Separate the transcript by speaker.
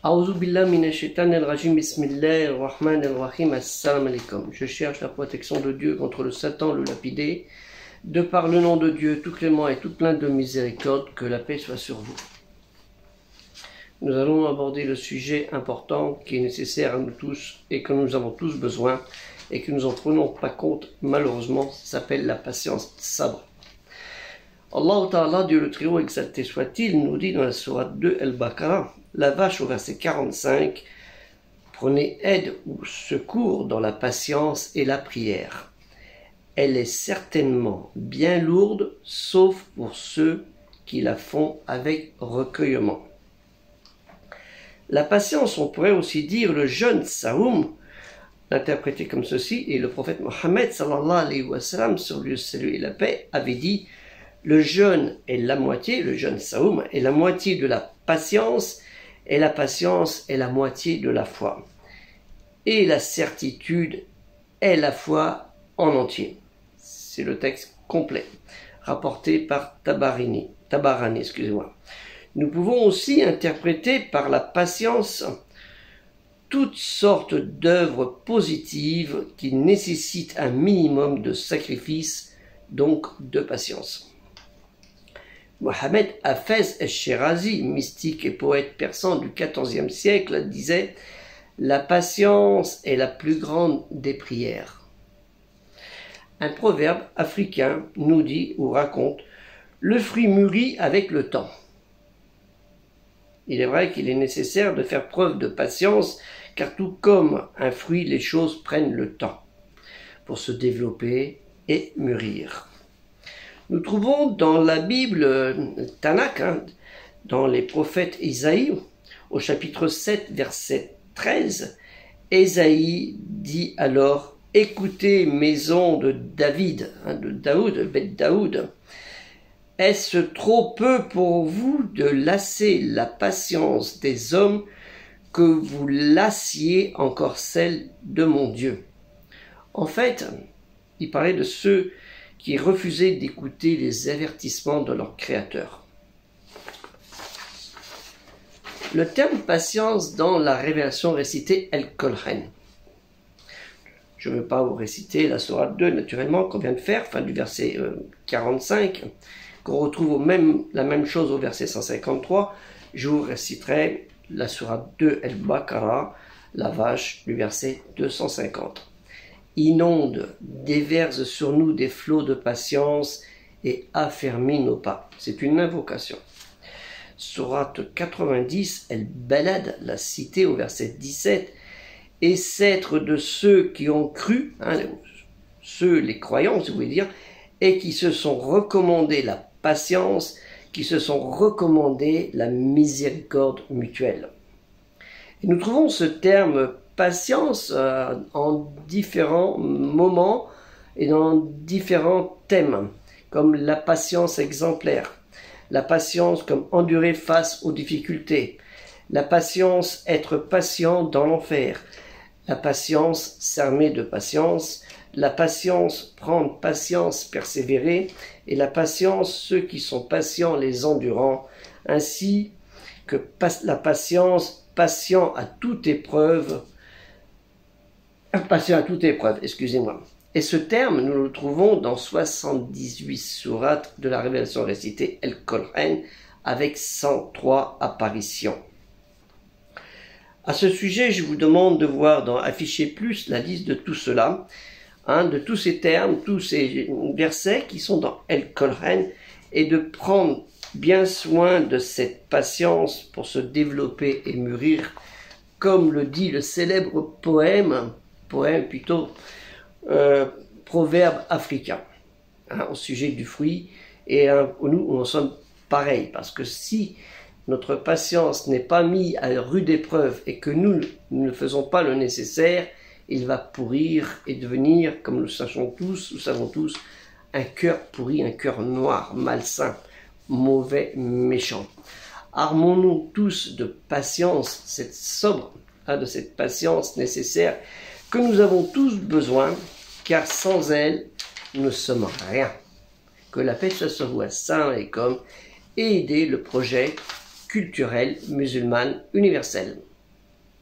Speaker 1: A'udhu billahi minash shaitanir rajim, bismillahir rahmanir rahim, assalamu alaikum. Je cherche la protection de Dieu contre le Satan, le lapidé, de par le nom de Dieu, tout clément et tout plein de miséricorde, que la paix soit sur vous. Nous allons aborder le sujet important qui est nécessaire à nous tous et que nous avons tous besoin et que nous en prenons pas compte, malheureusement, ça s'appelle la patience sabre. Allah Ta'ala, Dieu le Très-Haut, exalté soit-il, nous dit dans la sourate 2 Al-Baqarah, la vache au verset 45, prenez aide ou secours dans la patience et la prière. Elle est certainement bien lourde, sauf pour ceux qui la font avec recueillement. La patience, on pourrait aussi dire le jeûne Saoum, interprété comme ceci, et le prophète Mohammed sallallahu alayhi wa sallam, sur lui le salut et la paix, avait dit: le jeûne est la moitié, le jeûne Saoum est la moitié de la patience, et la patience est la moitié de la foi. Et la certitude est la foi en entier. C'est le texte complet, rapporté par Tabarani, excusez-moi. Nous pouvons aussi interpréter par la patience toutes sortes d'œuvres positives qui nécessitent un minimum de sacrifice, donc de patience. Mohammed Hafez el-Shirazi, mystique et poète persan du XIVe siècle, disait « La patience est la plus grande des prières ». Un proverbe africain nous dit ou raconte « Le fruit mûrit avec le temps ». Il est vrai qu'il est nécessaire de faire preuve de patience, car tout comme un fruit, les choses prennent le temps pour se développer et mûrir. Nous trouvons dans la Bible Tanakh, dans les prophètes Isaïe, au chapitre 7, verset 13, Isaïe dit alors: « Écoutez, maison de David, de Daoud, Beth Daoud, est-ce trop peu pour vous de lasser la patience des hommes que vous lassiez encore celle de mon Dieu ?» En fait, il parlait de ceux qui refusaient d'écouter les avertissements de leur Créateur. Le terme patience dans la révélation récitée Al-Qur'an. Je ne vais pas vous réciter la sourate 2 naturellement qu'on vient de faire, fin du verset 45, qu'on retrouve la même chose au verset 153. Je vous réciterai la sourate 2 Al-Baqarah, la vache, du verset 250. Inonde, déverse sur nous des flots de patience et affermis nos pas. C'est une invocation. Sourate 90, Al-Balad, la cité au verset 17, et s'être de ceux qui ont cru, ceux, les croyants, si vous voulez dire, et qui se sont recommandés la patience, qui se sont recommandés la miséricorde mutuelle. Et nous trouvons ce terme patience en différents moments et dans différents thèmes, comme la patience exemplaire, la patience comme endurer face aux difficultés, la patience être patient dans l'enfer, la patience s'armer de patience, la patience prendre patience, persévérer, et la patience ceux qui sont patients les endurants, ainsi que la patience patient à toute épreuve, excusez-moi. Et ce terme, nous le trouvons dans 78 sourates de la révélation récitée Al-Qur'an, avec 103 apparitions. À ce sujet, je vous demande de voir dans Afficher Plus la liste de tout cela, de tous ces termes, tous ces versets qui sont dans Al-Qur'an, et de prendre bien soin de cette patience pour se développer et mûrir, comme le dit le célèbre proverbe africain, au sujet du fruit, et nous en sommes pareils, parce que si notre patience n'est pas mise à rude épreuve et que nous ne faisons pas le nécessaire, il va pourrir et devenir, comme nous savons tous, un cœur pourri, un cœur noir, malsain, mauvais, méchant. Armons-nous tous de patience, cette sobre, de cette patience nécessaire que nous avons tous besoin, car sans elle, nous ne sommes rien. Que la paix soit sur vous, assalamu alaikum, et aider le projet culturelle musulmane universelle.